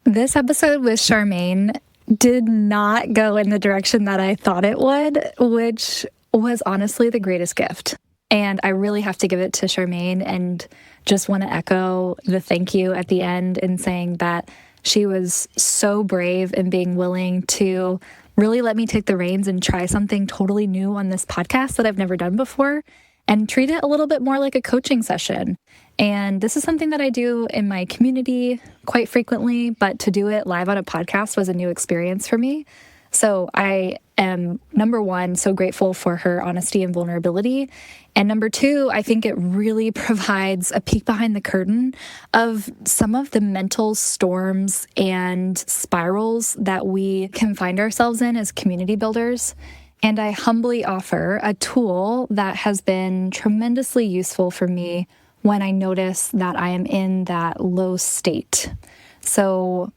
This episode with Charmaine did not go in the direction that I thought it would, which was honestly the greatest gift. And I really have to give it to Charmaine and just want to echo the thank you at the end in saying that she was so brave in being willing to really let me take the reins and try something totally new on this podcast that I've never done before and treat it a little bit more like a coaching session. And this is something that I do in my community quite frequently, but to do it live on a podcast was a new experience for me. So I am, number one, so grateful for her honesty and vulnerability. And number two, I think it really provides a peek behind the curtain of some of the mental storms and spirals that we can find ourselves in as community builders. And I humbly offer a tool that has been tremendously useful for me when I notice that I am in that low state. So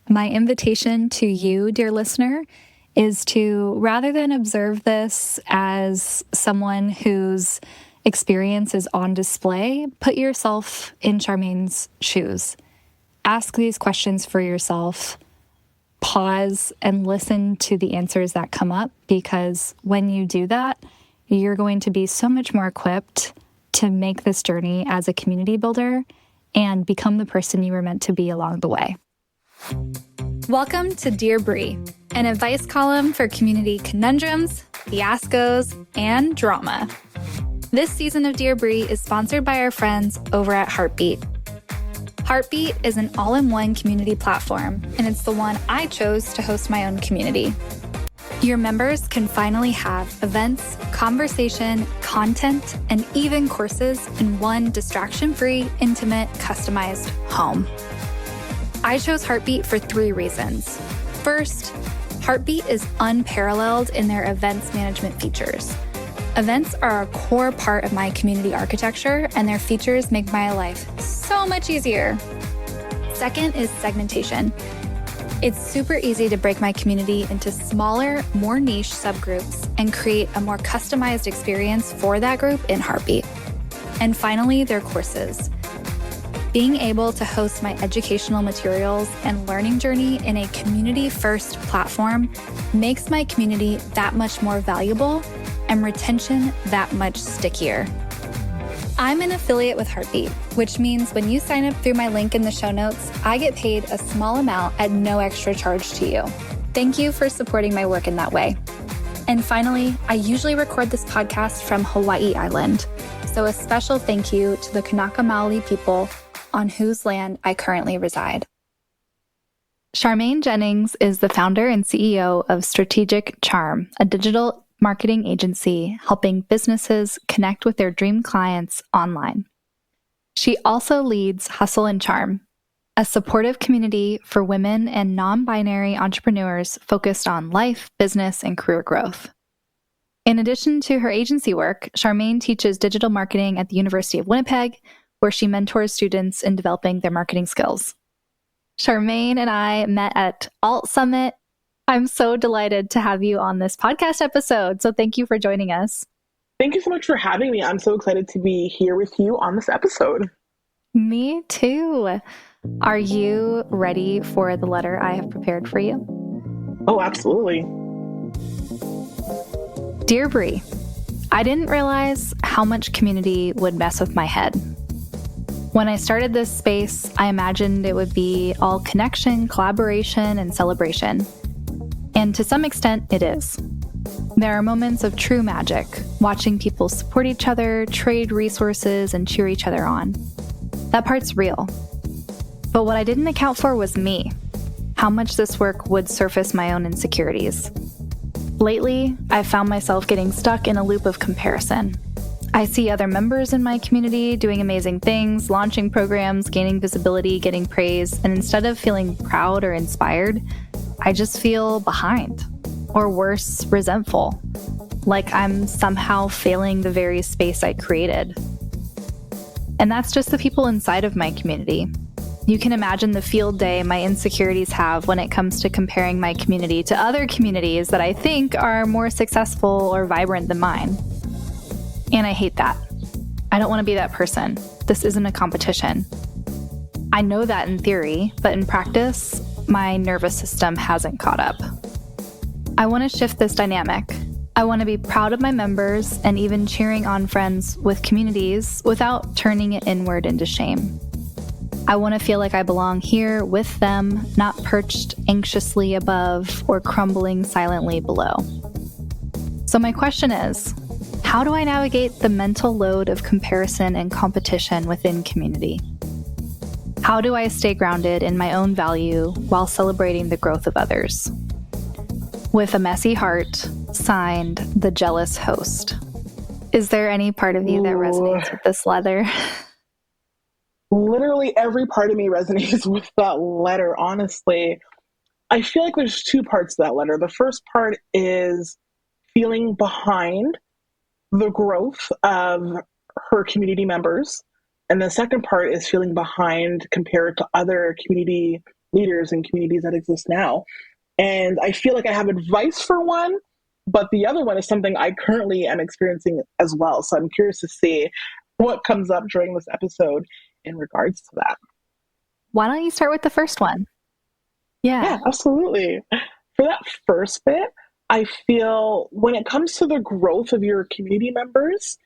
my invitation to you, dear listener, is to, rather than observe this as someone whose experience is on display, put yourself in Charmaine's shoes. Ask these questions for yourself. Pause and listen to the answers that come up, because when you do that, you're going to be so much more equipped to make this journey as a community builder and become the person you were meant to be along the way. Welcome to Dear Bri, an advice column for community conundrums, fiascos, and drama. This season of Dear Bri is sponsored by our friends over at Heartbeat. Heartbeat is an all-in-one community platform, and it's the one I chose to host my own community. Your members can finally have events, conversation, content, and even courses in one distraction-free, intimate, customized home. I chose Heartbeat for 3 reasons. First, Heartbeat is unparalleled in their events management features. Events are a core part of my community architecture, and their features make my life so much easier. Second is segmentation. It's super easy to break my community into smaller, more niche subgroups and create a more customized experience for that group in Heartbeat. And finally, their courses. Being able to host my educational materials and learning journey in a community-first platform makes my community that much more valuable and retention that much stickier. I'm an affiliate with Heartbeat, which means when you sign up through my link in the show notes, I get paid a small amount at no extra charge to you. Thank you for supporting my work in that way. And finally, I usually record this podcast from Hawaii Island, so a special thank you to the Kanaka Maoli people on whose land I currently reside. Charmaine Jennings is the founder and CEO of Strategic Charm, a digital marketing agency helping businesses connect with their dream clients online. She also leads Hustle and Charm, a supportive community for women and non-binary entrepreneurs focused on life, business, and career growth. In addition to her agency work, Charmaine teaches digital marketing at the University of Winnipeg, where she mentors students in developing their marketing skills. Charmaine and I met at Alt Summit. I'm so delighted to have you on this podcast episode, so thank you for joining us. Thank you so much for having me. I'm so excited to be here with you on this episode. Me too. Are you ready for the letter I have prepared for you? Oh, absolutely. Dear Bri, I didn't realize how much community would mess with my head. When I started this space, I imagined it would be all connection, collaboration, and celebration. And to some extent, it is. There are moments of true magic, watching people support each other, trade resources, and cheer each other on. That part's real. But what I didn't account for was me, how much this work would surface my own insecurities. Lately, I've found myself getting stuck in a loop of comparison. I see other members in my community doing amazing things, launching programs, gaining visibility, getting praise, and instead of feeling proud or inspired, I just feel behind, or worse, resentful, like I'm somehow failing the very space I created. And that's just the people inside of my community. You can imagine the field day my insecurities have when it comes to comparing my community to other communities that I think are more successful or vibrant than mine. And I hate that. I don't want to be that person. This isn't a competition. I know that in theory, but in practice, my nervous system hasn't caught up. I want to shift this dynamic. I want to be proud of my members and even cheering on friends with communities without turning it inward into shame. I want to feel like I belong here with them, not perched anxiously above or crumbling silently below. So my question is, how do I navigate the mental load of comparison and competition within community? How do I stay grounded in my own value while celebrating the growth of others? With a messy heart, signed, the jealous host. Is there any part of you that resonates with this letter? Literally every part of me resonates with that letter, honestly. I feel like there's two parts to that letter. The first part is feeling behind the growth of her community members. And the second part is feeling behind compared to other community leaders and communities that exist now. And I feel like I have advice for one, but the other one is something I currently am experiencing as well. So I'm curious to see what comes up during this episode in regards to that. Why don't you start with the first one? Yeah, absolutely. For that first bit, I feel when it comes to the growth of your community members,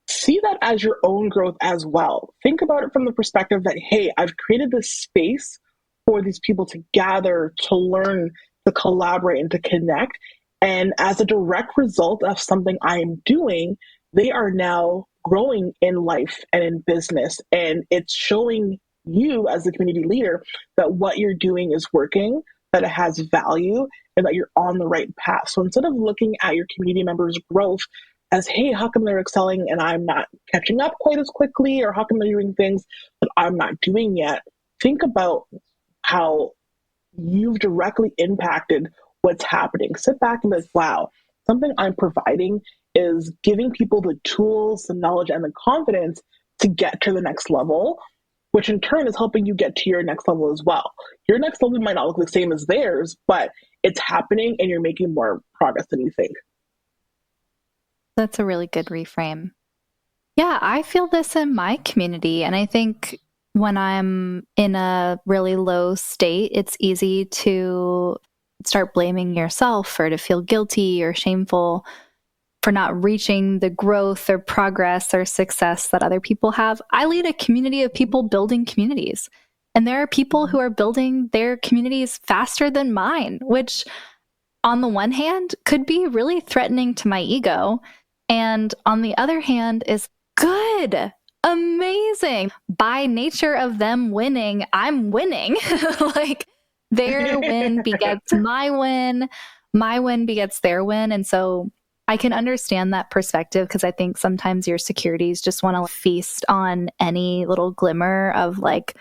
see that as your own growth as well. Think about it from the perspective that, hey, I've created this space for these people to gather, to learn, to collaborate, and to connect. And as a direct result of something I am doing, they are now growing in life and in business. And it's showing you as the community leader that what you're doing is working, that it has value, and that you're on the right path. So instead of looking at your community members' growth as, hey, how come they're excelling and I'm not catching up quite as quickly, or how come they're doing things that I'm not doing yet, think about how you've directly impacted what's happening. Sit back and be like, wow, something I'm providing is giving people the tools, the knowledge, and the confidence to get to the next level, which in turn is helping you get to your next level as well. Your next level might not look the same as theirs, but it's happening and you're making more progress than you think. That's a really good reframe. Yeah, I feel this in my community. And I think when I'm in a really low state, it's easy to start blaming yourself or to feel guilty or shameful for not reaching the growth or progress or success that other people have. I lead a community of people building communities. And there are people who are building their communities faster than mine, which on the one hand could be really threatening to my ego. And on the other hand is good. Amazing. By nature of them winning, I'm winning. Like their win begets my win begets their win. And so I can understand that perspective because I think sometimes your securities just want to feast on any little glimmer of like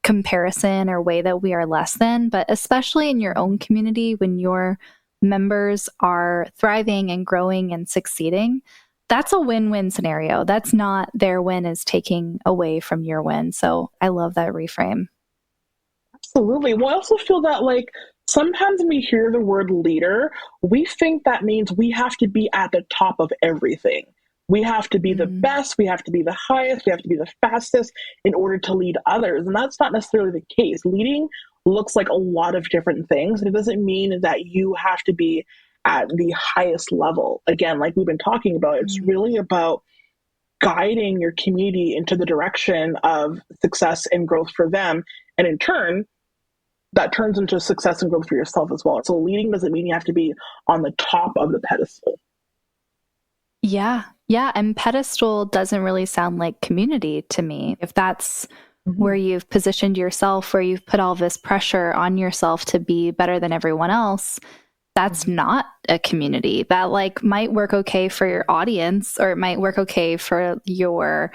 comparison or way that we are less than. But especially in your own community, when your members are thriving and growing and succeeding, that's a win-win scenario. That's not their win is taking away from your win. So I love that reframe. Absolutely. Well, I also feel that like sometimes when we hear the word leader, we think that means we have to be at the top of everything. We have to be the best, we have to be the highest, we have to be the fastest in order to lead others. And that's not necessarily the case. Leading looks like a lot of different things. And it doesn't mean that you have to be at the highest level. Again, like we've been talking about, it's really about guiding your community into the direction of success and growth for them. And in turn, that turns into success and growth for yourself as well. So leading doesn't mean you have to be on the top of the pedestal. Yeah. And pedestal doesn't really sound like community to me. If that's where you've positioned yourself, where you've put all this pressure on yourself to be better than everyone else, that's not a community. That like might work okay for your audience, or it might work okay for your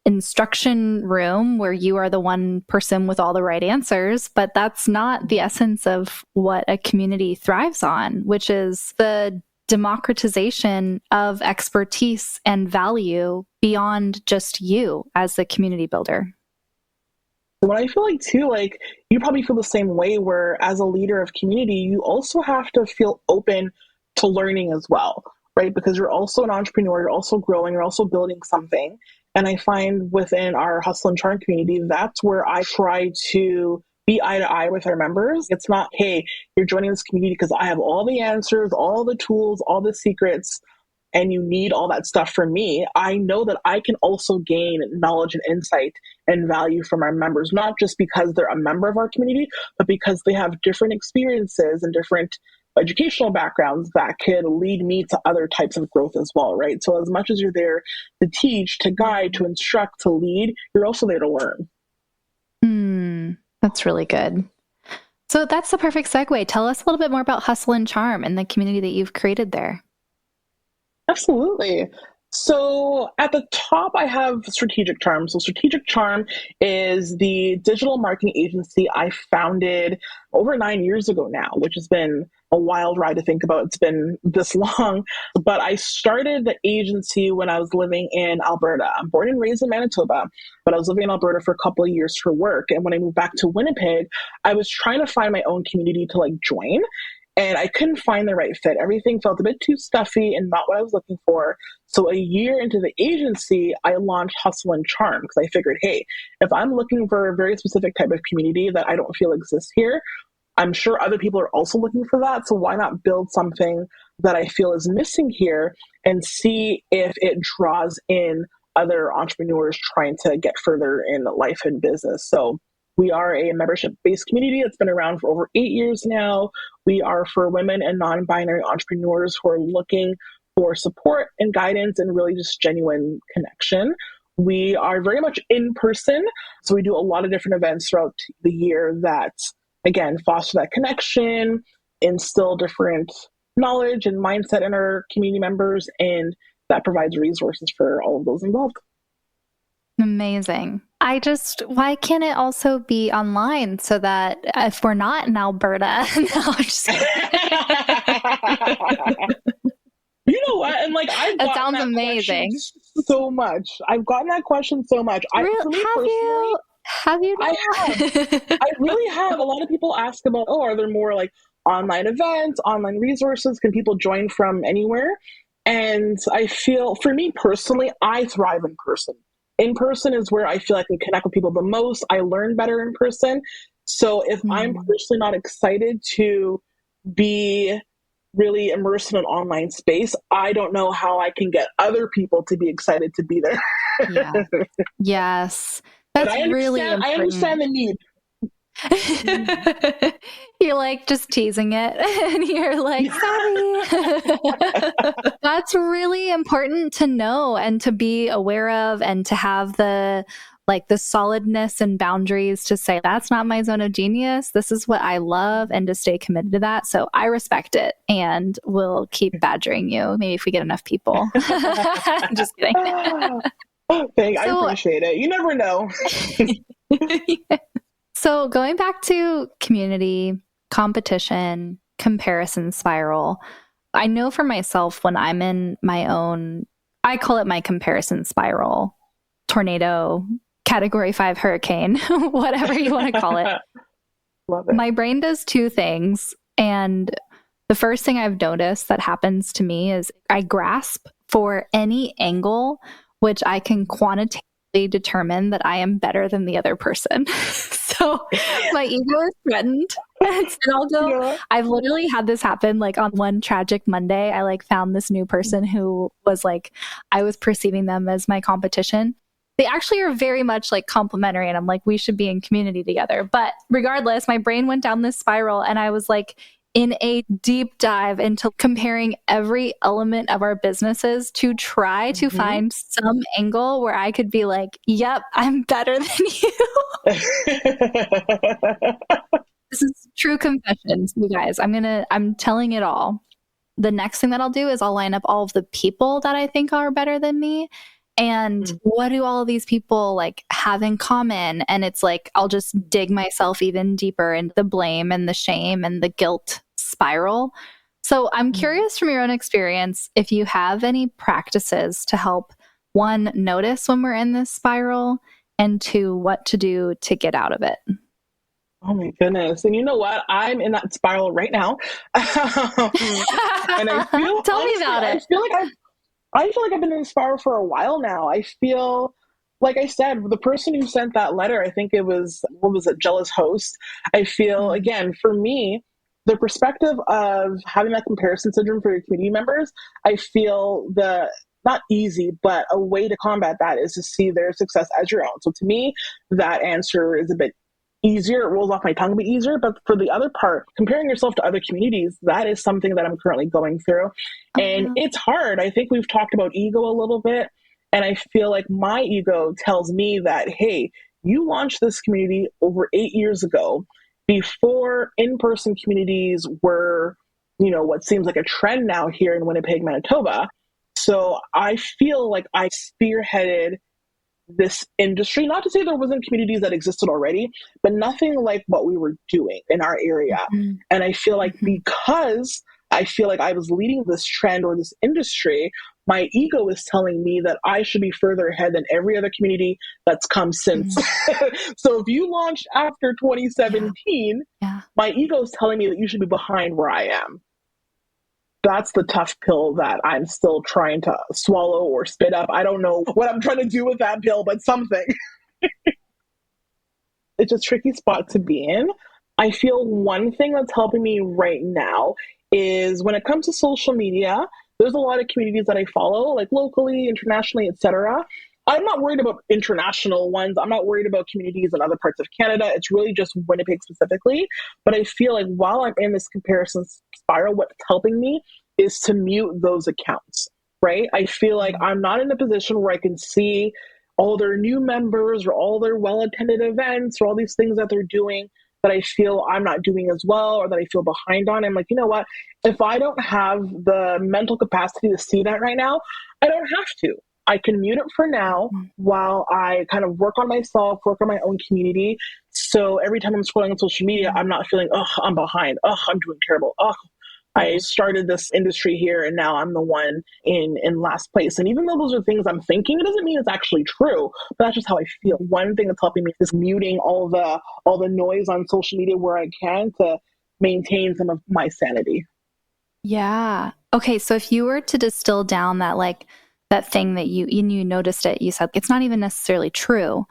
instruction room where you are the one person with all the right answers, but that's not the essence of what a community thrives on, which is the democratization of expertise and value beyond just you as the community builder. What I feel like too, like you probably feel the same way, where as a leader of community, you also have to feel open to learning as well, right? Because you're also an entrepreneur, you're also growing, you're also building something. And I find within our Hustle and Charm community, that's where I try to be eye to eye with our members. It's not, hey, you're joining this community because I have all the answers, all the tools, all the secrets, and you need all that stuff from me. I know that I can also gain knowledge and insight and value from our members, not just because they're a member of our community, but because they have different experiences and different educational backgrounds that could lead me to other types of growth as well, right? So as much as you're there to teach, to guide, to instruct, to lead, you're also there to learn. That's really good. So that's the perfect segue. Tell us a little bit more about Hustle and Charm and the community that you've created there. Absolutely. So at the top, I have Strategic Charm. So Strategic Charm is the digital marketing agency I founded over 9 years ago now, which has been a wild ride to think about. It's been this long, but I started the agency when I was living in Alberta. I'm born and raised in Manitoba, but I was living in Alberta for a couple of years for work. And when I moved back to Winnipeg, I was trying to find my own community to join. And I couldn't find the right fit. Everything felt a bit too stuffy and not what I was looking for. So a year into the agency, I launched Hustle and Charm because I figured, hey, if I'm looking for a very specific type of community that I don't feel exists here, I'm sure other people are also looking for that. So why not build something that I feel is missing here and see if it draws in other entrepreneurs trying to get further in life and business. So we are a membership-based community that's been around for over 8 years now. We are for women and non-binary entrepreneurs who are looking for support and guidance and really just genuine connection. We are very much in person. So we do a lot of different events throughout the year that, again, foster that connection, instill different knowledge and mindset in our community members, and that provides resources for all of those involved. Amazing. Why can't it also be online so that if we're not in Alberta, no, I'm just kidding. You know what? And that sounds amazing. So much. I've gotten that question so much. Have you? I have. I really have. A lot of people ask about, are there more online events, online resources? Can people join from anywhere? And I feel, for me personally, I thrive in person. In person is where I feel I can connect with people the most. I learn better in person. So if I'm personally not excited to be really immersed in an online space, I don't know how I can get other people to be excited to be there. Yeah. Yes. That's really important. I understand the need. You're just teasing it and you're sorry. That's really important to know and to be aware of, and to have the solidness and boundaries to say, that's not my zone of genius. This is what I love, and to stay committed to that. So I respect it and will keep badgering you. Maybe if we get enough people. Just kidding. I appreciate it. You never know. Yeah. So going back to community, competition, comparison spiral, I know for myself when I'm in my own, I call it my comparison spiral, tornado, category 5 hurricane, whatever you want to call it. Love it. My brain does two things. And the first thing I've noticed that happens to me is I grasp for any angle which I can quantitatively determine that I am better than the other person. So my ego is threatened. And I'll go, I've literally had this happen on one tragic Monday. I found this new person who was I was perceiving them as my competition. They actually are very much complimentary, and I'm we should be in community together. But regardless, my brain went down this spiral, and I was in a deep dive into comparing every element of our businesses to try to find some angle where I could be yep, I'm better than you. This is true confessions, you guys. I'm telling it all. The next thing that I'll do is I'll line up all of the people that I think are better than me. And what do all of these people have in common? And it's I'll just dig myself even deeper into the blame and the shame and the guilt spiral. So I'm curious from your own experience if you have any practices to help, one, notice when we're in this spiral, and two, what to do to get out of it. Oh my goodness. And you know what? I'm in that spiral right now. And I feel, tell me about it. I feel like I've been in this spiral for a while now. I feel like I said, the person who sent that letter, I think it was, what was it, Jealous Host. I feel, again, for me, the perspective of having that comparison syndrome for your community members, I feel not easy, but a way to combat that is to see their success as your own. So to me, that answer is a bit easier. It rolls off my tongue a bit easier. But for the other part, comparing yourself to other communities, that is something that I'm currently going through. And it's hard. I think we've talked about ego a little bit. And I feel like my ego tells me that, hey, you launched this community over 8 years ago before in-person communities were, what seems like a trend now here in Winnipeg, Manitoba. So I feel like I spearheaded this industry, not to say there wasn't communities that existed already, but nothing like what we were doing in our area. And I feel like because I feel like I was leading this trend or this industry, my ego is telling me that I should be further ahead than every other community that's come since. So if you launched after 2017, my ego is telling me that you should be behind where I am. That's the tough pill that I'm still trying to swallow or spit up. I don't know what I'm trying to do with that pill, but something. It's a tricky spot to be in. I feel one thing that's helping me right now is when it comes to social media, there's a lot of communities that I follow, like locally, internationally, etc. I'm not worried about international ones. I'm not worried about communities in other parts of Canada. It's really just Winnipeg specifically. But I feel like while I'm in this comparison spiral, what's helping me is to mute those accounts, right? I feel like I'm not in a position where I can see all their new members or all their well-attended events or all these things that they're doing that I feel I'm not doing as well or that I feel behind on. I'm like, you know what? If I don't have the mental capacity to see that right now, I don't have to. I can mute it for now while I kind of work on myself, work on my own community. So every time I'm scrolling on social media, I'm not feeling, I'm behind. I'm doing terrible. I started this industry here and now I'm the one in last place. And even though those are things I'm thinking, it doesn't mean it's actually true, but that's just how I feel. One thing that's helping me is muting all the noise on social media where I can to maintain some of my sanity. Yeah. Okay. So if you were to distill down that thing that you noticed it, you said it's not even necessarily true,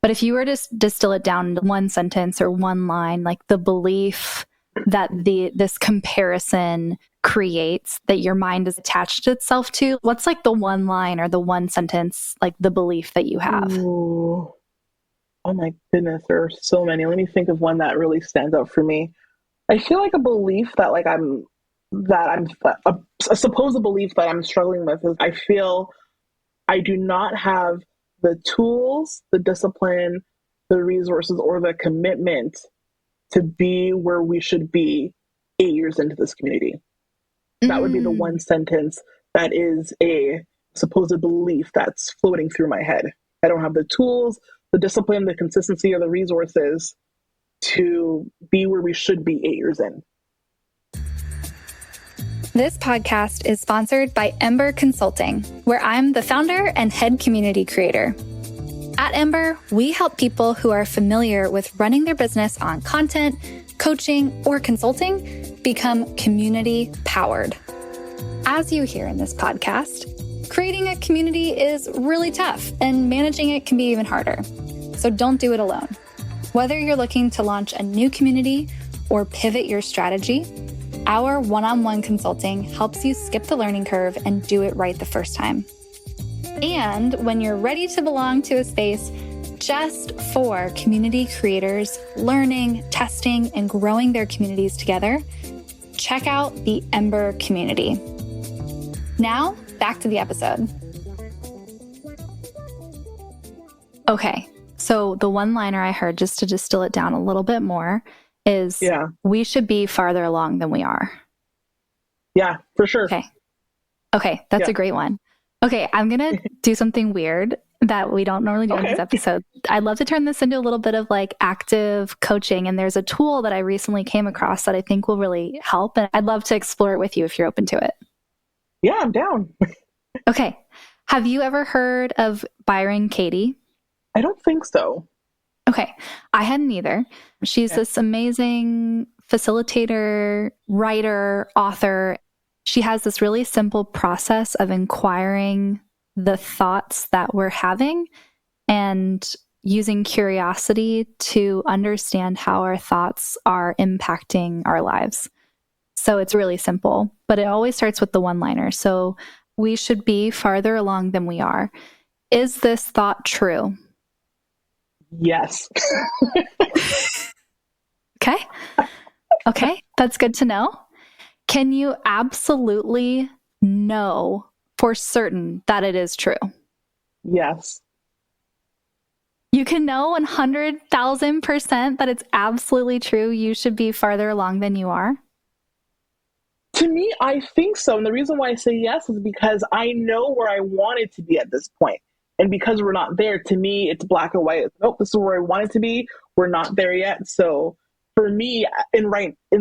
but if you were to distill it down to one sentence or one line, like the belief that this comparison creates that your mind is attached itself to, what's like the one line or the one sentence, like the belief that you have? Ooh. Oh my goodness, there are so many. Let me think of one that really stands out for me. I feel like a belief that a supposed belief that I'm struggling with is I feel I do not have the tools, the discipline, the resources, or the commitment to be where we should be 8 years into this community. That would be the one sentence that is a supposed belief that's floating through my head. I don't have the tools, the discipline, the consistency, or the resources to be where we should be 8 years in. This podcast is sponsored by Ember Consulting, where I'm the founder and head community creator. At Ember, we help people who are familiar with running their business on content, coaching, or consulting become community powered. As you hear in this podcast, creating a community is really tough and managing it can be even harder. So don't do it alone. Whether you're looking to launch a new community or pivot your strategy, our one-on-one consulting helps you skip the learning curve and do it right the first time. And when you're ready to belong to a space just for community creators learning, testing, and growing their communities together, check out the Ember community. Now, back to the episode. Okay, so the one-liner I heard, just to distill it down a little bit more, is we should be farther along than we are. Yeah, for sure. Okay, that's a great one. Okay, I'm going to do something weird that we don't normally do in these episodes. I'd love to turn this into a little bit of like active coaching. And there's a tool that I recently came across that I think will really help. And I'd love to explore it with you if you're open to it. Yeah, I'm down. Okay. Have you ever heard of Byron Katie? I don't think so. Okay. I hadn't either. She's this amazing facilitator, writer, author. She has this really simple process of inquiring the thoughts that we're having and using curiosity to understand how our thoughts are impacting our lives. So it's really simple, but it always starts with the one-liner. So we should be farther along than we are. Is this thought true? Yes. Okay. Okay. That's good to know. Can you absolutely know for certain that it is true? Yes. You can know 100,000% that it's absolutely true. You should be farther along than you are. To me, I think so. And the reason why I say yes is because I know where I wanted to be at this point. And because we're not there, to me, it's black and white. Nope, this is where I wanted to be. We're not there yet. So for me, in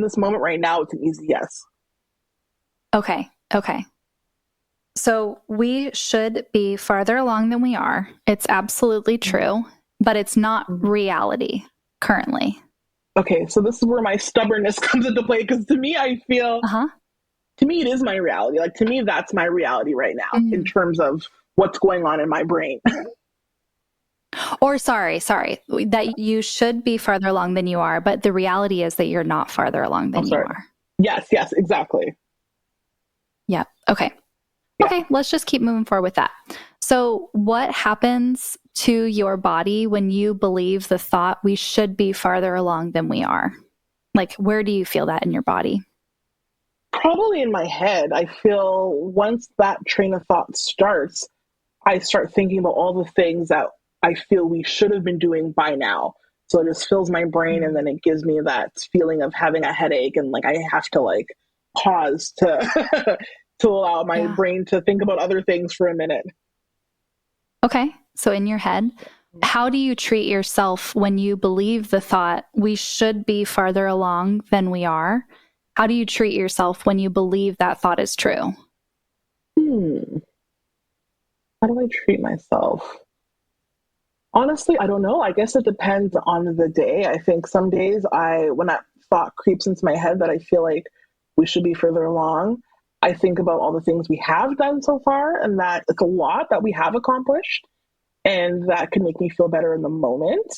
this moment right now, it's an easy yes. Okay. Okay. So we should be farther along than we are. It's absolutely true, but it's not reality currently. Okay, so this is where my stubbornness comes into play, because to me, I feel, to me, it is my reality. Like, to me, that's my reality right now in terms of what's going on in my brain. Or sorry, that you should be farther along than you are, but the reality is that you're not farther along than you are. Yes, exactly. Yeah. Okay. Yeah. Okay, let's just keep moving forward with that. So what happens to your body when you believe the thought we should be farther along than we are? Like, where do you feel that in your body? Probably in my head. I feel once that train of thought starts, I start thinking about all the things that I feel we should have been doing by now. So it just fills my brain, and then it gives me that feeling of having a headache, and like I have to like pause to to allow my brain to think about other things for a minute. Okay. So in your head, how do you treat yourself when you believe the thought we should be farther along than we are? How do you treat yourself when you believe that thought is true? How do I treat myself? Honestly, I don't know. I guess it depends on the day. I think some days when that thought creeps into my head that I feel like we should be further along, I think about all the things we have done so far, and that it's a lot that we have accomplished, and that can make me feel better in the moment.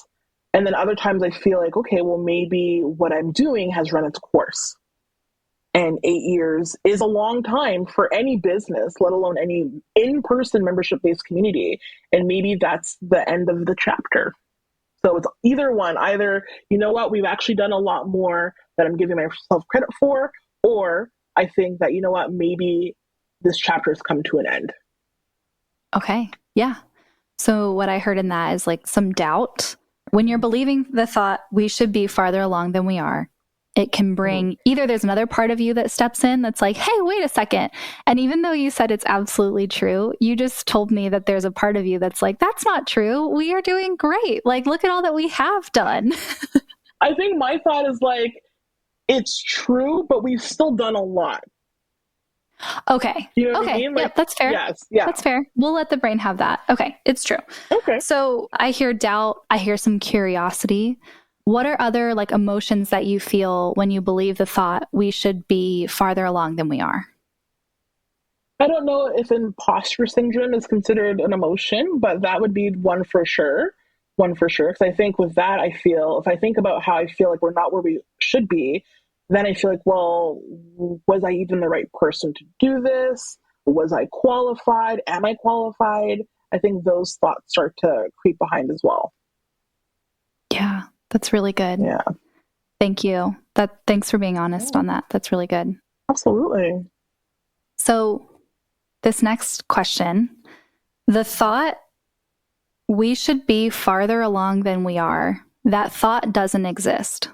And then other times I feel like, okay, well, maybe what I'm doing has run its course. And 8 years is a long time for any business, let alone any in-person membership-based community. And maybe that's the end of the chapter. So it's either one, you know what, we've actually done a lot more that I'm giving myself credit for, or I think that, you know what, maybe this chapter has come to an end. Okay. Yeah. So what I heard in that is like some doubt. When you're believing the thought we should be farther along than we are, it can bring either there's another part of you that steps in that's like, hey, wait a second. And even though you said it's absolutely true, you just told me that there's a part of you that's like, that's not true. We are doing great. Like, look at all that we have done. I think my thought is like, it's true, but we've still done a lot. Okay. You know what I mean? Like, yep, that's fair. Yes. Yeah. That's fair. We'll let the brain have that. Okay. It's true. Okay. So I hear doubt. I hear some curiosity. What are other like emotions that you feel when you believe the thought we should be farther along than we are? I don't know if imposter syndrome is considered an emotion, but that would be one for sure. Because I think with that, if I think about how I feel like we're not where we should be, then I feel like, well, was I even the right person to do this? Was I qualified? Am I qualified? I think those thoughts start to creep behind as well. Yeah, that's really good. Yeah. Thank you. Thanks for being honest on that. That's really good. Absolutely. So this next question, the thought we should be farther along than we are, that thought doesn't exist.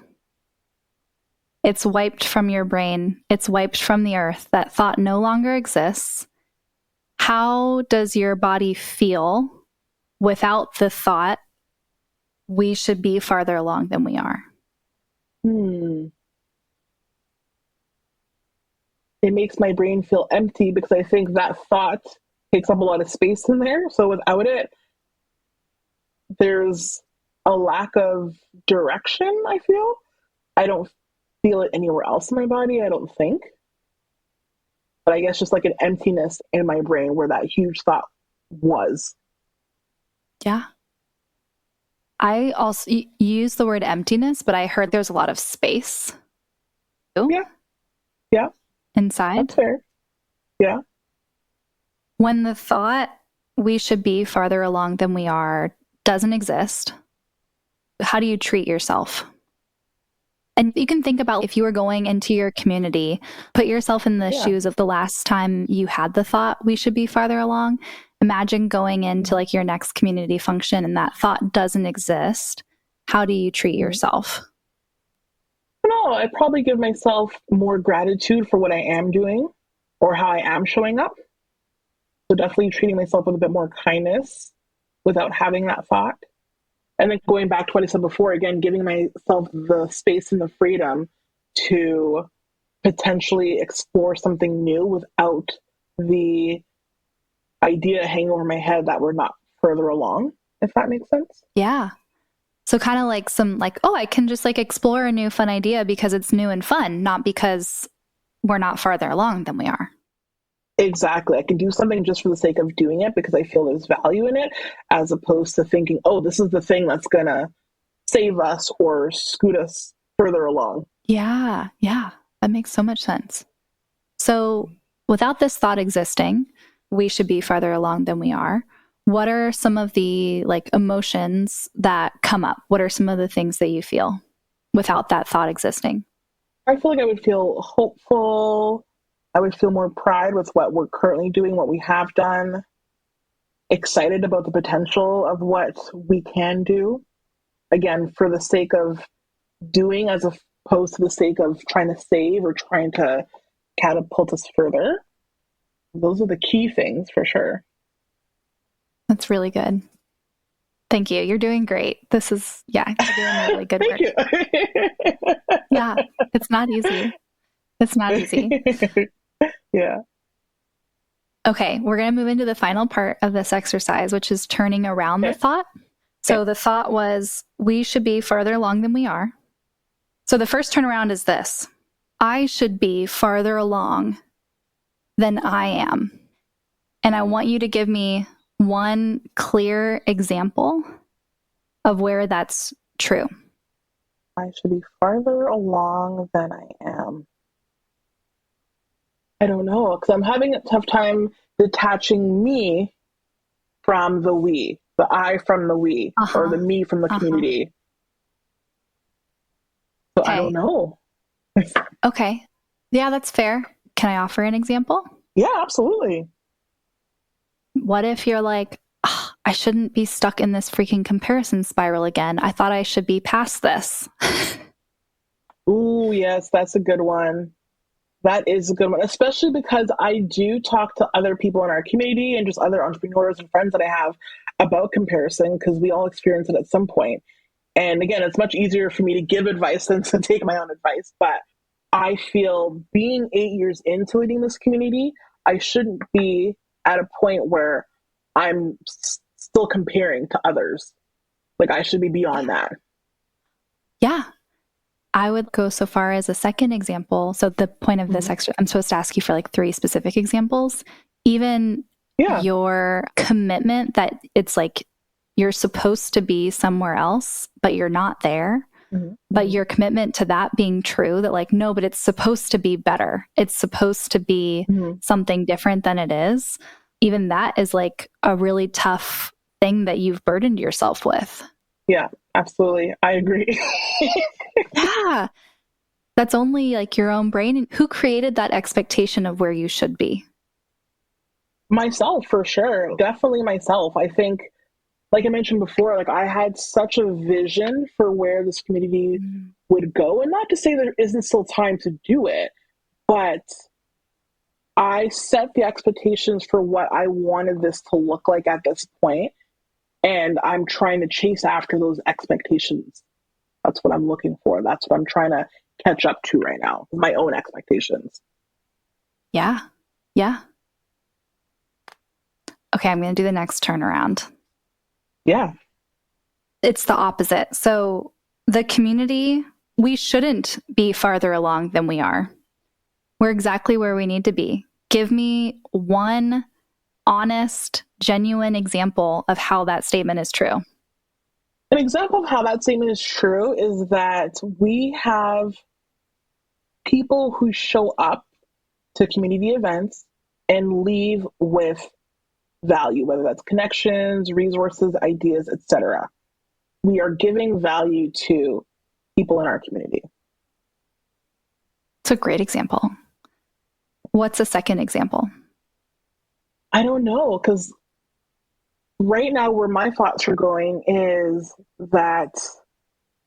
It's wiped from your brain. It's wiped from the earth. That thought no longer exists. How does your body feel without the thought we should be farther along than we are? It makes my brain feel empty because I think that thought takes up a lot of space in there. So without it, there's a lack of direction, I feel. I don't feel it anywhere else in my body, I don't think. But I guess just like an emptiness in my brain where that huge thought was. Yeah. I also use the word emptiness, but I heard there's a lot of space. Yeah. Yeah. Inside. That's fair. Yeah. When the thought we should be farther along than we are doesn't exist, how do you treat yourself? And you can think about if you were going into your community, put yourself in the shoes of the last time you had the thought we should be farther along. Imagine going into like your next community function and that thought doesn't exist. How do you treat yourself? No, I probably give myself more gratitude for what I am doing or how I am showing up. So definitely treating myself with a bit more kindness without having that thought. And then going back to what I said before, again, giving myself the space and the freedom to potentially explore something new without the idea hanging over my head that we're not further along, if that makes sense. Yeah. So kind of like some like, oh, I can just like explore a new fun idea because it's new and fun, not because we're not farther along than we are. Exactly. I can do something just for the sake of doing it because I feel there's value in it, as opposed to thinking, oh, this is the thing that's going to save us or scoot us further along. Yeah. Yeah. That makes so much sense. So without this thought existing, we should be farther along than we are. What are some of the like emotions that come up? What are some of the things that you feel without that thought existing? I feel like I would feel hopeful. I would feel more pride with what we're currently doing, what we have done, excited about the potential of what we can do. Again, for the sake of doing as opposed to the sake of trying to save or trying to catapult us further. Those are the key things for sure. That's really good. Thank you. You're doing great. This is, you're doing really good work. You. Yeah, it's not easy. It's not easy. Yeah. Okay, we're going to move into the final part of this exercise, which is turning around the thought. So the thought was, we should be farther along than we are. So the first turnaround is this: I should be farther along than I am. And I want you to give me one clear example of where that's true. I should be farther along than I am. I don't know, because I'm having a tough time detaching me from the we, the I from the we, or the me from the community. So I don't know. Okay. Yeah, that's fair. Can I offer an example? Yeah, absolutely. What if you're like, oh, I shouldn't be stuck in this freaking comparison spiral again. I thought I should be past this. Ooh, yes, that's a good one. That is a good one, especially because I do talk to other people in our community and just other entrepreneurs and friends that I have about comparison, because we all experience it at some point. And again, it's much easier for me to give advice than to take my own advice. But I feel being 8 years into leading this community, I shouldn't be at a point where I'm still comparing to others. Like, I should be beyond that. Yeah. I would go so far as a second example. So the point of this extra, I'm supposed to ask you for like 3 specific examples. Even your commitment that it's like you're supposed to be somewhere else, but you're not there. But your commitment to that being true, that like, no, but it's supposed to be better. It's supposed to be something different than it is. Even that is like a really tough thing that you've burdened yourself with. Yeah, absolutely. I agree. Yeah. That's only like your own brain. Who created that expectation of where you should be? Myself, for sure. Definitely myself. I think, like I mentioned before, like I had such a vision for where this community would go. And not to say there isn't still time to do it, but I set the expectations for what I wanted this to look like at this point. And I'm trying to chase after those expectations. That's what I'm looking for. That's what I'm trying to catch up to right now, my own expectations. Yeah. Yeah. Okay, I'm going to do the next turnaround. Yeah. It's the opposite. So the community, we shouldn't be farther along than we are. We're exactly where we need to be. Give me one honest, genuine example of how that statement is true. An example of how that statement is true is that we have people who show up to community events and leave with value, whether that's connections, resources, ideas, etc. We are giving value to people in our community. It's a great example. What's a second example? I don't know, because right now where my thoughts are going is that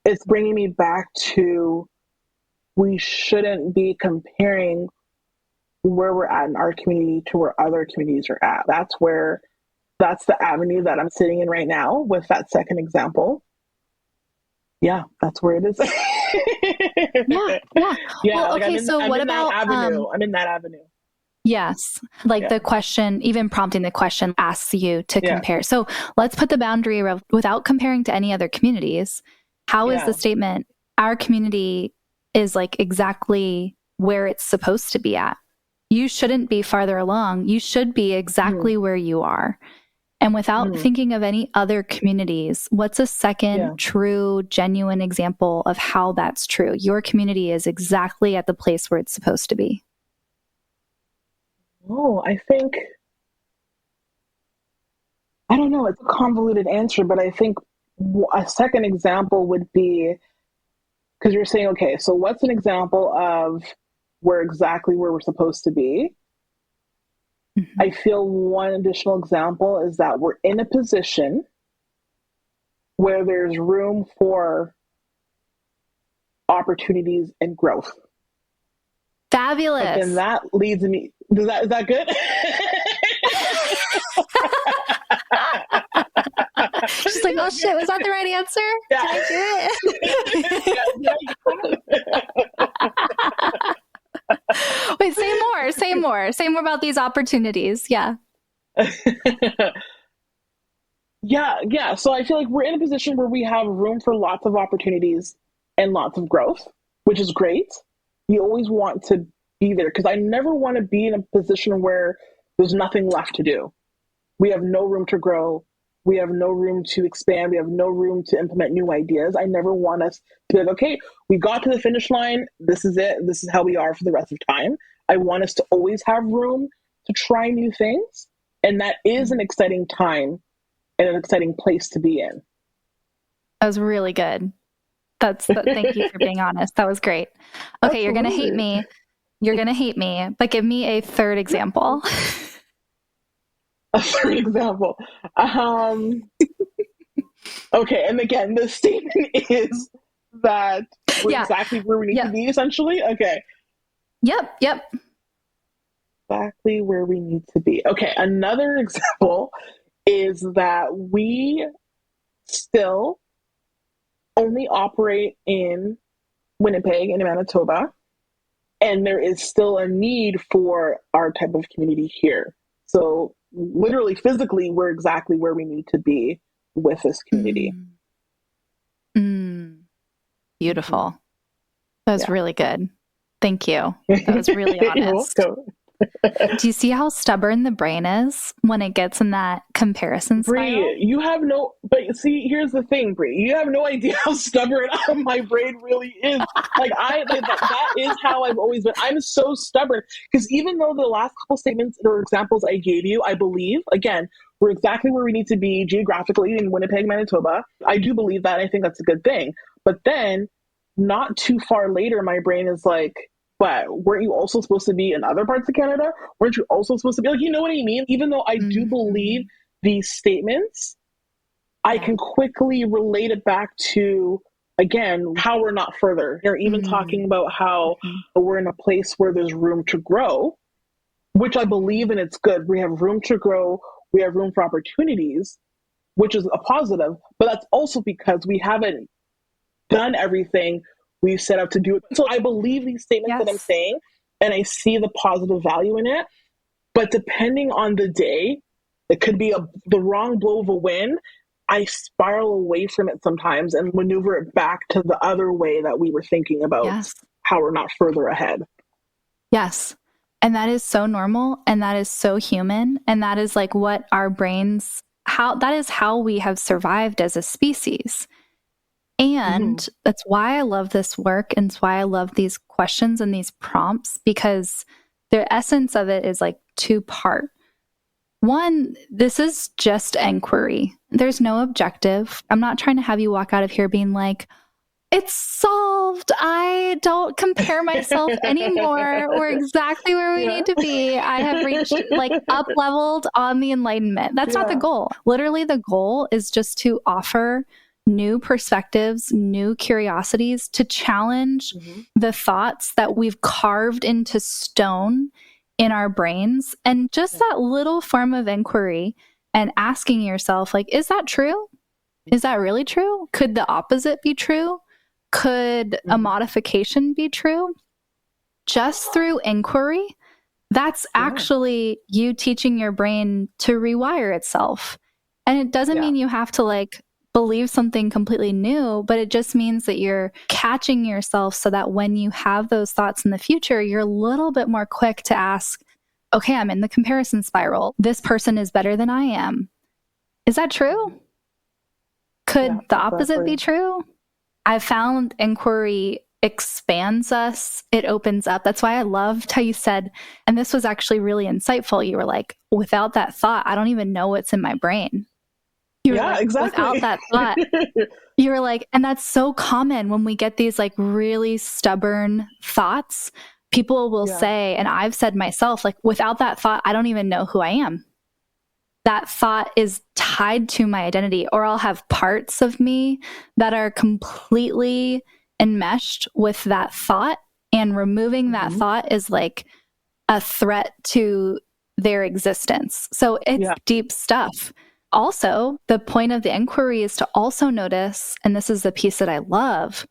it's bringing me back to we shouldn't be comparing where we're at in our community to where other communities are at. That's the avenue that I'm sitting in right now with that second example. Yeah, that's where it is. Yeah. Well, like okay, so what about I'm in that avenue. Yes. Like the question, even prompting the question asks you to compare. So let's put the boundary of, without comparing to any other communities, how is the statement, our community is like exactly where it's supposed to be at? You shouldn't be farther along. You should be exactly where you are. And without thinking of any other communities, what's a second true, genuine example of how that's true? Your community is exactly at the place where it's supposed to be. Oh, I don't know, it's a convoluted answer, but I think a second example would be, because you're saying, okay, so what's an example of where we're supposed to be? Mm-hmm. I feel one additional example is that we're in a position where there's room for opportunities and growth. Fabulous. But then that leads me, is that good? She's like, oh shit, was that the right answer? Did I do it? Wait, say more about these opportunities. Yeah. Yeah. So I feel like we're in a position where we have room for lots of opportunities and lots of growth, which is great. You always want to be there, because I never want to be in a position where there's nothing left to do. We have no room to grow. We have no room to expand. We have no room to implement new ideas. I never want us to be like, okay, we got to the finish line. This is it. This is how we are for the rest of time. I want us to always have room to try new things. And that is an exciting time and an exciting place to be in. That was really good. Thank you for being honest. That was great. Okay, you're going to hate me. But give me a third example. A third example. Okay, and again, the statement is that we're exactly where we need to be, essentially. Okay. Yep. Exactly where we need to be. Okay, another example is that we still only operate in Winnipeg and in Manitoba, and there is still a need for our type of community here. So literally, physically, we're exactly where we need to be with this community. Beautiful. That was really good. Thank you. That was really honest. You're welcome. Do you see how stubborn the brain is when it gets in that comparison spiral? Bri, here's the thing, Bri. You have no idea how stubborn my brain really is. That is how I've always been. I'm so stubborn, because even though the last couple statements or examples I gave you, I believe, again, we're exactly where we need to be geographically in Winnipeg, Manitoba. I do believe that. I think that's a good thing. But then not too far later, my brain is like, but weren't you also supposed to be in other parts of Canada? Weren't you also supposed to be, like, you know what I mean? Even though I do believe these statements, I can quickly relate it back to, again, how we're not further. Or even talking about how we're in a place where there's room to grow, which I believe in. It's good. We have room to grow. We have room for opportunities, which is a positive. But that's also because we haven't done everything we set out to do. So I believe these statements that I'm saying, and I see the positive value in it. But depending on the day, it could be the wrong blow of a wind. I spiral away from it sometimes and maneuver it back to the other way that we were thinking about how we're not further ahead. Yes. And that is so normal, and that is so human, and that is like what our brains, that is how we have survived as a species. And that's why I love this work, and it's why I love these questions and these prompts, because the essence of it is like two-part. One, this is just inquiry. There's no objective. I'm not trying to have you walk out of here being like, it's solved. I don't compare myself anymore. We're exactly where we need to be. I have reached, like, up-leveled on the enlightenment. That's not the goal. Literally, the goal is just to offer new perspectives, new curiosities, to challenge the thoughts that we've carved into stone in our brains. And just that little form of inquiry and asking yourself, like, is that true? Is that really true? Could the opposite be true? Could a modification be true? Just through inquiry, that's actually you teaching your brain to rewire itself. And it doesn't mean you have to, like, believe something completely new, but it just means that you're catching yourself so that when you have those thoughts in the future, you're a little bit more quick to ask, okay, I'm in the comparison spiral. This person is better than I am. Is that true? Could the opposite be true? I've found inquiry expands us. It opens up. That's why I loved how you said, and this was actually really insightful. You were like, without that thought, I don't even know what's in my brain. You were like, exactly. Without that thought, you were like, and that's so common when we get these, like, really stubborn thoughts. People will say, and I've said myself, like, without that thought, I don't even know who I am. That thought is tied to my identity, or I'll have parts of me that are completely enmeshed with that thought, and removing that thought is like a threat to their existence. So it's deep stuff. Also, the point of the inquiry is to also notice, and this is the piece that I love,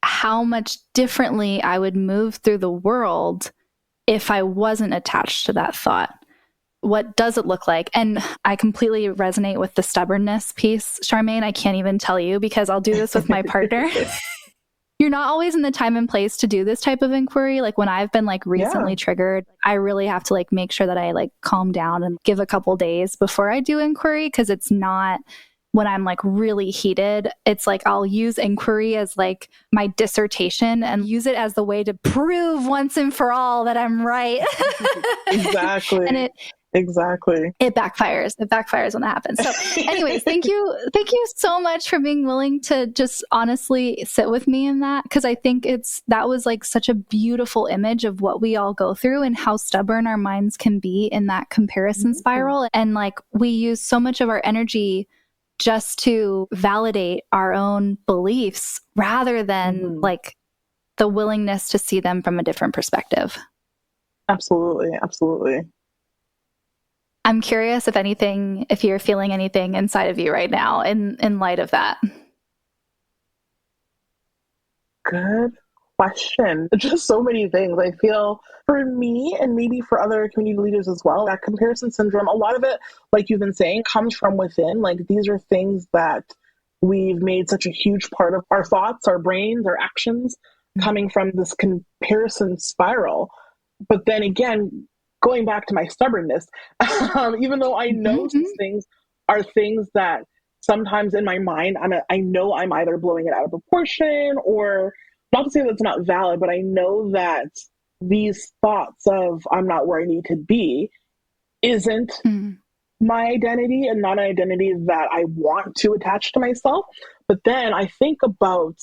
how much differently I would move through the world if I wasn't attached to that thought. What does it look like? And I completely resonate with the stubbornness piece, Charmaine. I can't even tell you, because I'll do this with my partner. You're not always in the time and place to do this type of inquiry. Like, when I've been, like, recently triggered, I really have to, like, make sure that I, like, calm down and give a couple days before I do inquiry, because it's not when I'm, like, really heated. It's like I'll use inquiry as, like, my dissertation and use it as the way to prove once and for all that I'm right. Exactly. And it backfires. It backfires when that happens. So anyways, thank you so much for being willing to just honestly sit with me in that, because I think that was, like, such a beautiful image of what we all go through and how stubborn our minds can be in that comparison spiral. And, like, we use so much of our energy just to validate our own beliefs rather than like the willingness to see them from a different perspective. Absolutely. Absolutely. I'm curious if you're feeling anything inside of you right now in light of that. Good question. Just so many things. I feel for me, and maybe for other community leaders as well, that comparison syndrome, a lot of it, like you've been saying, comes from within. Like, these are things that we've made such a huge part of our thoughts, our brains, our actions, coming from this comparison spiral. But then again, going back to my stubbornness, even though I know these things are things that sometimes in my mind, I know I'm either blowing it out of proportion, or not to say that's not valid, but I know that these thoughts of I'm not where I need to be isn't my identity, and not an identity that I want to attach to myself. But then I think about,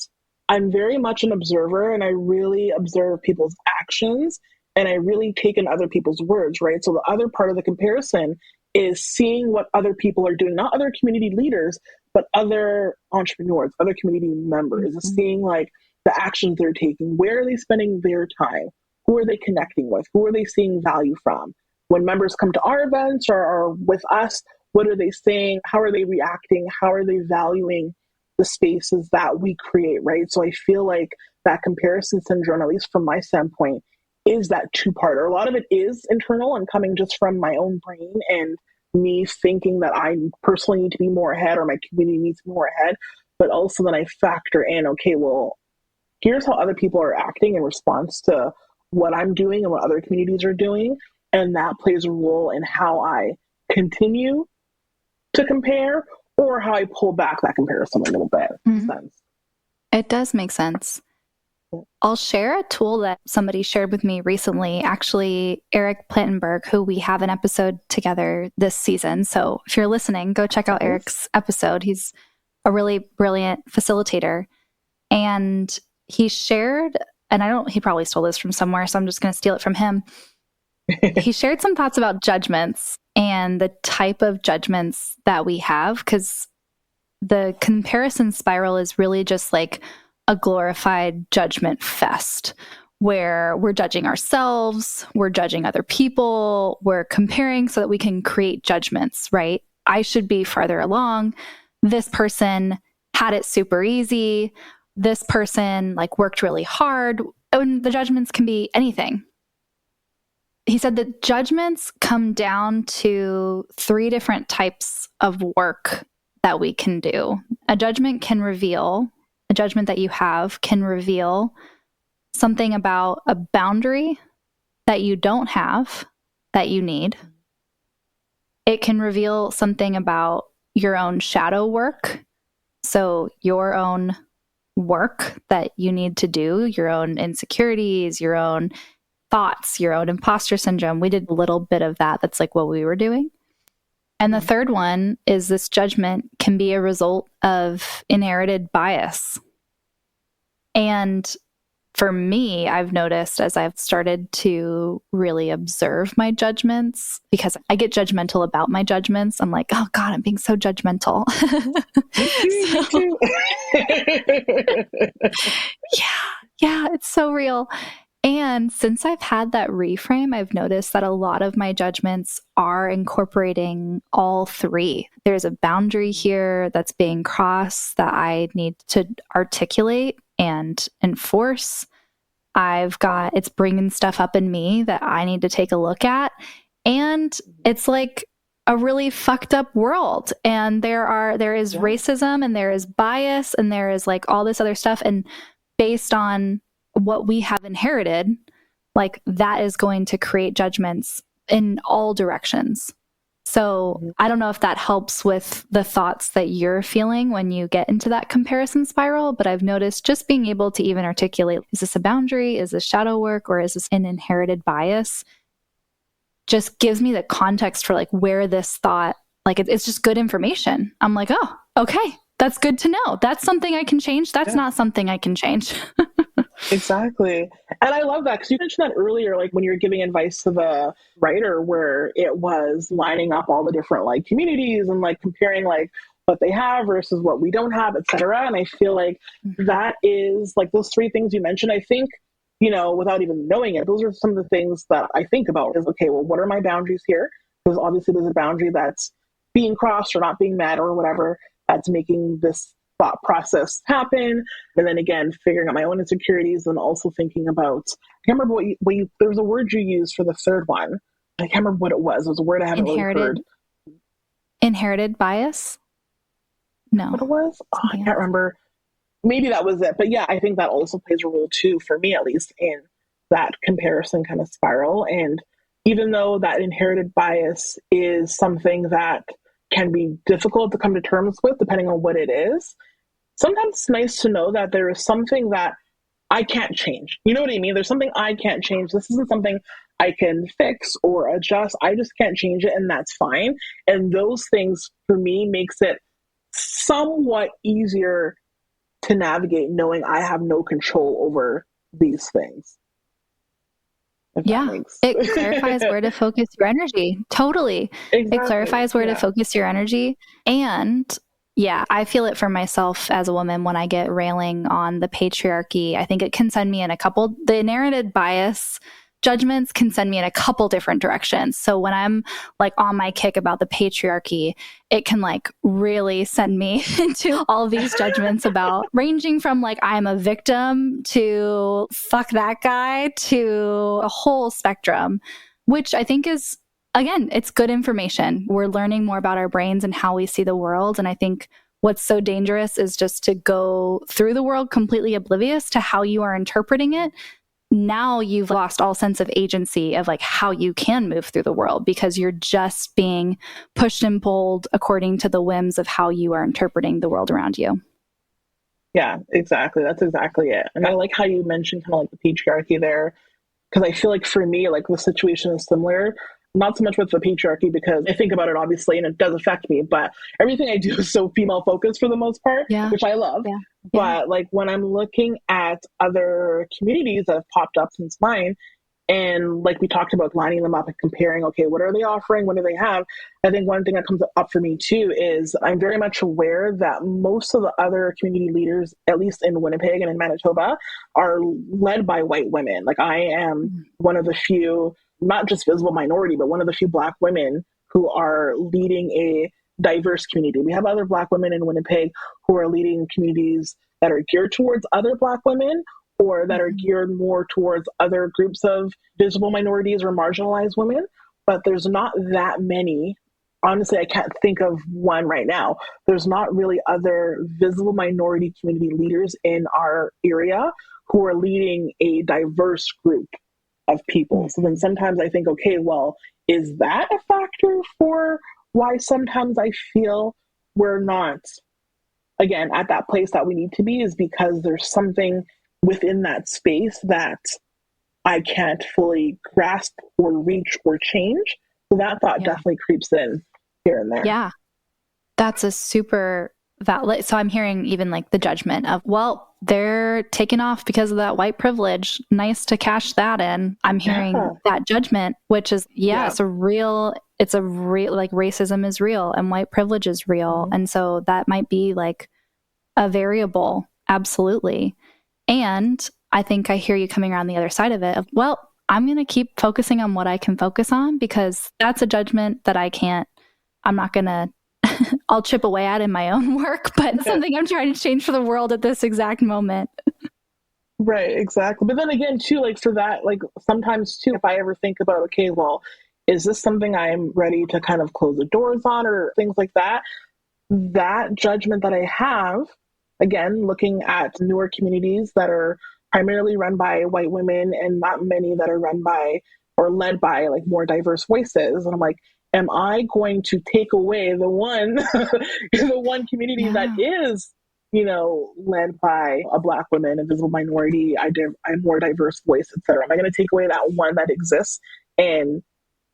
I'm very much an observer, and I really observe people's actions, and I really take in other people's words, right? So the other part of the comparison is seeing what other people are doing, not other community leaders, but other entrepreneurs, other community members, seeing, like, the actions they're taking. Where are they spending their time? Who are they connecting with? Who are they seeing value from? When members come to our events or are with us, what are they saying? How are they reacting? How are they valuing the spaces that we create, right? So I feel like that comparison syndrome, at least from my standpoint, is that two-parter. A lot of it is internal and coming just from my own brain and me thinking that I personally need to be more ahead, or my community needs to be more ahead. But also then I factor in, okay, well, here's how other people are acting in response to what I'm doing and what other communities are doing. And that plays a role in how I continue to compare, or how I pull back that comparison a little bit. Makes sense. It does make sense. I'll share a tool that somebody shared with me recently. Actually, Eric Plantenberg, who we have an episode together this season. So if you're listening, go check out Eric's episode. He's a really brilliant facilitator. And he shared, and he probably stole this from somewhere, so I'm just going to steal it from him. He shared some thoughts about judgments and the type of judgments that we have, because the comparison spiral is really just like a glorified judgment fest where we're judging ourselves, we're judging other people, we're comparing so that we can create judgments, right? I should be farther along. This person had it super easy. This person like worked really hard. And the judgments can be anything. He said that judgments come down to 3 different types of work that we can do. A judgment that you have can reveal something about a boundary that you don't have that you need. It can reveal something about your own shadow work. So your own work that you need to do, your own insecurities, your own thoughts, your own imposter syndrome. We did a little bit of that. That's like what we were doing. And the third one is this judgment can be a result of inherited bias. And for me, I've noticed as I've started to really observe my judgments, because I get judgmental about my judgments. I'm like, oh God, I'm being so judgmental. Yeah, it's so real. And since I've had that reframe, I've noticed that a lot of my judgments are incorporating all 3. There's a boundary here that's being crossed that I need to articulate and enforce. It's bringing stuff up in me that I need to take a look at. And it's like a really fucked up world. And there is racism and there is bias and there is like all this other stuff. And based on what we have inherited, like that is going to create judgments in all directions. So I don't know if that helps with the thoughts that you're feeling when you get into that comparison spiral, but I've noticed just being able to even articulate, is this a boundary? Is this shadow work? Or is this an inherited bias? Just gives me the context for like where this thought, like it's just good information. I'm like, oh, okay, that's good to know. That's something I can change. That's not something I can change. Exactly. And I love that because you mentioned that earlier, like when you were giving advice to the writer where it was lining up all the different like communities and like comparing like what they have versus what we don't have, et cetera. And I feel like that is like those 3 things you mentioned, I think, you know, without even knowing it, those are some of the things that I think about is, okay, well, what are my boundaries here? Because obviously there's a boundary that's being crossed or not being met or whatever that's making this thought process happen. And then again, figuring out my own insecurities and also thinking about, I can't remember there was a word you used for the third one. I can't remember what it was. It was a word I haven't really heard. Inherited bias? No. What it was? I can't remember. Maybe that was it. But yeah, I think that also plays a role too, for me at least, in that comparison kind of spiral. And even though that inherited bias is something that can be difficult to come to terms with depending on what it is, sometimes it's nice to know that there is something that I can't change. You know what I mean? There's something I can't change. This isn't something I can fix or adjust. I just can't change it, and that's fine. And those things for me makes it somewhat easier to navigate knowing I have no control over these things. Yeah, it clarifies where to focus your energy. Totally. Exactly. It clarifies where to focus your energy. And yeah, I feel it for myself as a woman when I get railing on the patriarchy. I think it can send me in the inherited bias judgments can send me in a couple different directions. So when I'm like on my kick about the patriarchy, it can like really send me into all of these judgments about ranging from like I'm a victim to fuck that guy to a whole spectrum, which I think is, again, it's good information. We're learning more about our brains and how we see the world. And I think what's so dangerous is just to go through the world completely oblivious to how you are interpreting it. Now you've lost all sense of agency of like how you can move through the world because you're just being pushed and pulled according to the whims of how you are interpreting the world around you. Yeah, exactly. That's exactly it. And I like how you mentioned kind of like the patriarchy there, because I feel like for me, like the situation is similar. Not so much with the patriarchy because I think about it obviously and it does affect me, but everything I do is so female focused for the most part, Yeah. which I love. Yeah. But like when I'm looking at other communities that have popped up since mine, and like we talked about lining them up and comparing, okay, what are they offering? What do they have? I think one thing that comes up for me too is I'm very much aware that most of the other community leaders, at least in Winnipeg and in Manitoba, are led by white women. Like I am one of the few, not just visible minority, but one of the few Black women who are leading a diverse community. We have other Black women in Winnipeg who are leading communities that are geared towards other Black women, or that are geared more towards other groups of visible minorities or marginalized women. But there's not that many. Honestly, I can't think of one right now. There's not really other visible minority community leaders in our area who are leading a diverse group of people. So then sometimes I think, okay, well, is that a factor for why sometimes I feel we're not, again, at that place that we need to be, is because there's something within that space that I can't fully grasp or reach or change. So that thought definitely creeps in here and there. Yeah. That's a super valid. So I'm hearing even like the judgment of, well, they're taken off because of that white privilege. Nice to cash that in. I'm hearing that judgment, which is, it's a real, like racism is real and white privilege is real. And so that might be like a variable. Absolutely. And I think I hear you coming around the other side of it of, well, I'm going to keep focusing on what I can focus on because that's a judgment that I'm not going to, I'll chip away at in my own work, but something I'm trying to change for the world at this exact moment. Right, exactly. But then again, too, like for that, like sometimes too, if I ever think about, okay, well, is this something I'm ready to kind of close the doors on or things like that? That judgment that I have, again, looking at newer communities that are primarily run by white women and not many that are run by or led by like more diverse voices. And I'm like, am I going to take away the one, the one community that is, led by a Black woman, a visible minority, a more diverse voice, etc.? Am I going to take away that one that exists and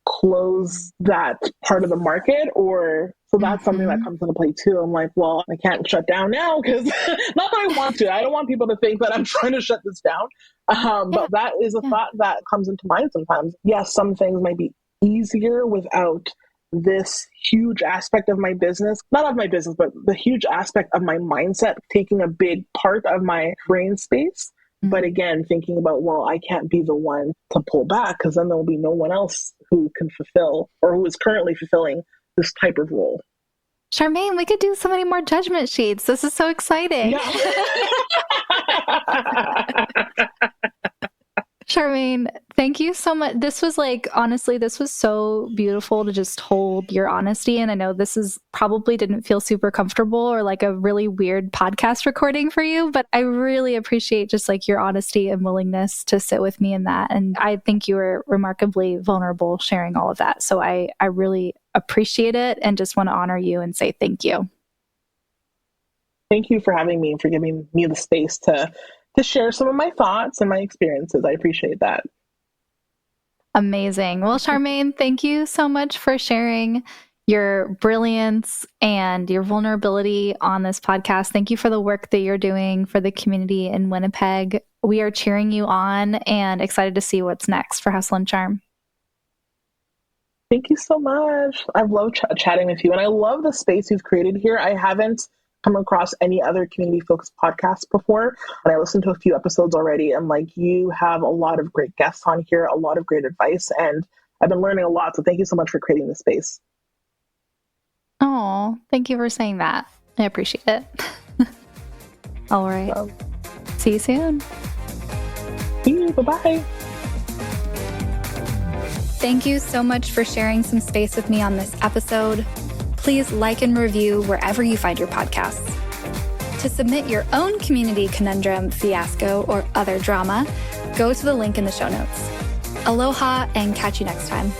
close that part of the market? Or so that's something that comes into play too. I'm like, well, I can't shut down now because not that I want to. I don't want people to think that I'm trying to shut this down. But that is a thought that comes into mind sometimes. Yes, some things might be easier without this huge aspect of my business, not of my business, but the huge aspect of my mindset taking a big part of my brain space. But again, thinking about, well, I can't be the one to pull back because then there will be no one else who can fulfill or who is currently fulfilling this type of role. Charmaine, we could do so many more judgment sheets. This is so exciting. Yeah. Charmaine, thank you so much. This was honestly, this was so beautiful to just hold your honesty. And I know this probably didn't feel super comfortable or like a really weird podcast recording for you, but I really appreciate just like your honesty and willingness to sit with me in that. And I think you were remarkably vulnerable sharing all of that. So I really appreciate it and just want to honor you and say thank you. Thank you for having me and for giving me the space to share some of my thoughts and my experiences. I appreciate that. Amazing. Well, Charmaine, thank you so much for sharing your brilliance and your vulnerability on this podcast. Thank you for the work that you're doing for the community in Winnipeg. We are cheering you on and excited to see what's next for Hustle and Charm. Thank you so much. I've loved chatting with you, and I love the space you've created here. I haven't come across any other community-focused podcasts before, and I listened to a few episodes already, and you have a lot of great guests on here, a lot of great advice, and I've been learning a lot, so thank you so much for creating this space. Oh, thank you for saying that. I appreciate it. All right. See you soon. See you. Bye-bye. Thank you so much for sharing some space with me on this episode. Please like and review wherever you find your podcasts. To submit your own community conundrum, fiasco, or other drama, go to the link in the show notes. Aloha and catch you next time.